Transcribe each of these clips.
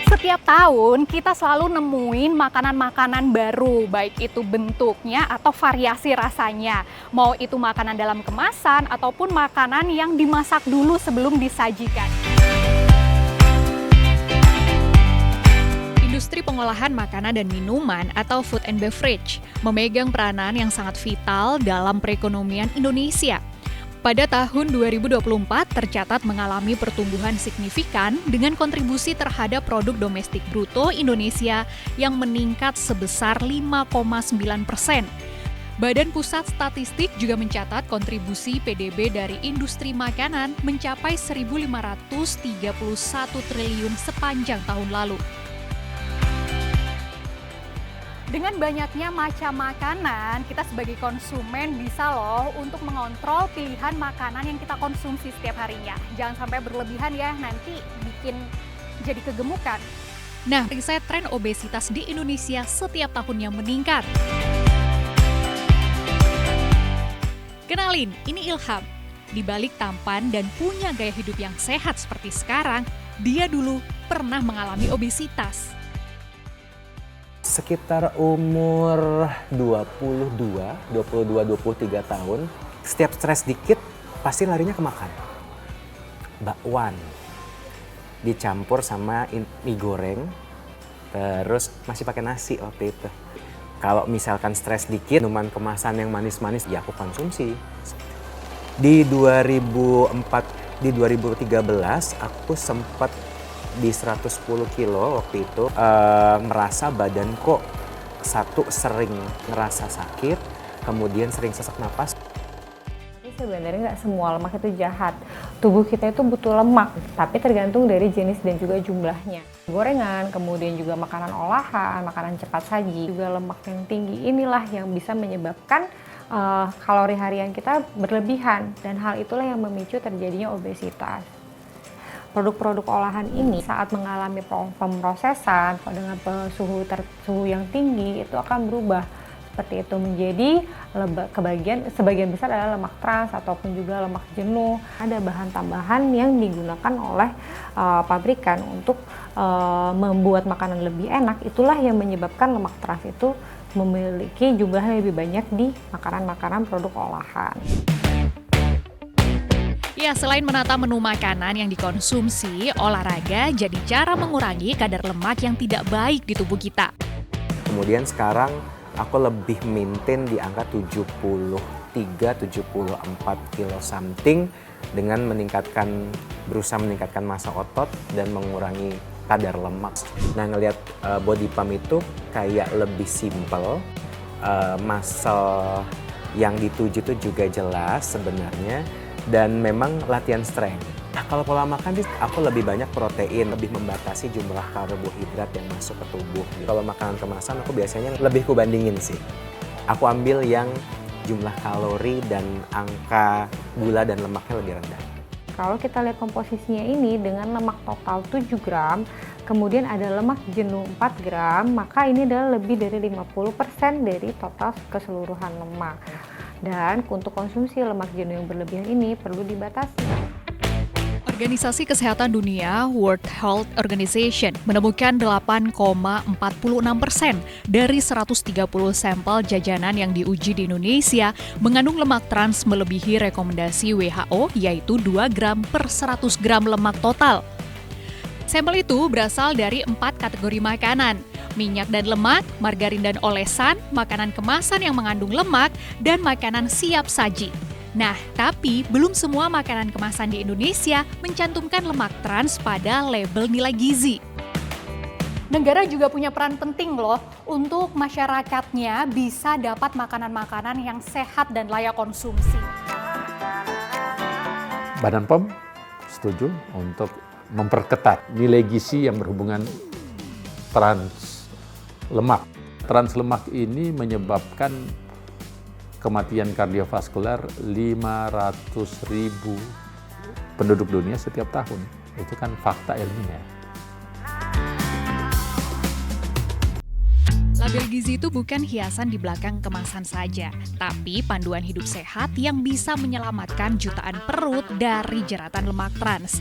Setiap tahun kita selalu nemuin makanan-makanan baru, baik itu bentuknya atau variasi rasanya. Mau itu makanan dalam kemasan ataupun makanan yang dimasak dulu sebelum disajikan. Industri pengolahan makanan dan minuman atau food and beverage memegang peranan yang sangat vital dalam perekonomian Indonesia. Pada tahun 2024 tercatat mengalami pertumbuhan signifikan dengan kontribusi terhadap produk domestik bruto Indonesia yang meningkat sebesar 5,9%. Badan Pusat Statistik juga mencatat kontribusi PDB dari industri makanan mencapai 1.531 triliun sepanjang tahun lalu. Dengan banyaknya macam makanan, kita sebagai konsumen bisa loh untuk mengontrol pilihan makanan yang kita konsumsi setiap harinya. Jangan sampai berlebihan ya, nanti bikin jadi kegemukan. Nah, riset tren obesitas di Indonesia setiap tahunnya meningkat. Kenalin, ini Ilham. Di balik tampan dan punya gaya hidup yang sehat seperti sekarang, dia dulu pernah mengalami obesitas. Sekitar umur 23 tahun, setiap stres dikit pasti larinya ke makan. Bakwan dicampur sama mie goreng, terus masih pakai nasi waktu itu. Kalau misalkan stres dikit, minuman kemasan yang manis-manis, ya aku konsumsi. Di 2013 aku sempat di 110 kilo waktu itu, merasa badan kok sering ngerasa sakit, kemudian sering sesak napas. Sebenarnya nggak semua lemak itu jahat. Tubuh kita itu butuh lemak, tapi tergantung dari jenis dan juga jumlahnya. Gorengan, kemudian juga makanan olahan, makanan cepat saji, juga lemak yang tinggi inilah yang bisa menyebabkan kalori harian kita berlebihan, dan hal itulah yang memicu terjadinya obesitas. Produk-produk olahan ini saat mengalami pemrosesan dengan suhu yang tinggi itu akan berubah seperti itu menjadi sebagian besar adalah lemak trans ataupun juga lemak jenuh. Ada bahan tambahan yang digunakan oleh pabrikan untuk membuat makanan lebih enak. Itulah yang menyebabkan lemak trans itu memiliki jumlah yang lebih banyak di makanan-makanan produk olahan. Ya, selain menata menu makanan yang dikonsumsi, olahraga jadi cara mengurangi kadar lemak yang tidak baik di tubuh kita. Kemudian sekarang aku lebih maintain di angka 73-74 kilo something dengan berusaha meningkatkan massa otot dan mengurangi kadar lemak. Nah, ngelihat body pump itu kayak lebih simple, muscle yang dituju itu juga jelas sebenarnya. Dan memang latihan strength. Nah, kalau pola makan sih aku lebih banyak protein, lebih membatasi jumlah karbohidrat yang masuk ke tubuh. Kalau makanan kemasan aku biasanya lebih kubandingin sih. Aku ambil yang jumlah kalori dan angka gula dan lemaknya lebih rendah. Kalau kita lihat komposisinya ini dengan lemak total 7 gram, kemudian ada lemak jenuh 4 gram, maka ini adalah lebih dari 50% dari total keseluruhan lemak. Dan untuk konsumsi lemak jenuh yang berlebihan ini perlu dibatasi. Organisasi Kesehatan Dunia World Health Organization menemukan 8,46% dari 130 sampel jajanan yang diuji di Indonesia mengandung lemak trans melebihi rekomendasi WHO, yaitu 2 gram per 100 gram lemak total. Sampel itu berasal dari 4 kategori makanan: minyak dan lemak, margarin dan olesan, makanan kemasan yang mengandung lemak, dan makanan siap saji. Nah, tapi belum semua makanan kemasan di Indonesia mencantumkan lemak trans pada label nilai gizi. Negara juga punya peran penting loh untuk masyarakatnya bisa dapat makanan-makanan yang sehat dan layak konsumsi. Badan POM setuju untuk memperketat nilai gizi yang berhubungan trans lemak. Trans lemak ini menyebabkan kematian kardiovaskular 500.000 penduduk dunia setiap tahun. Itu kan fakta ilmiah. Label gizi itu bukan hiasan di belakang kemasan saja, tapi panduan hidup sehat yang bisa menyelamatkan jutaan perut dari jeratan lemak trans.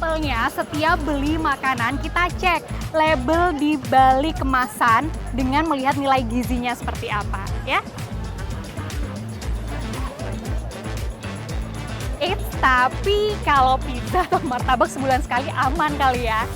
simpelnya setiap beli makanan kita cek label di balik kemasan dengan melihat nilai gizinya seperti apa ya. Tapi kalau pizza atau martabak sebulan sekali aman kali ya?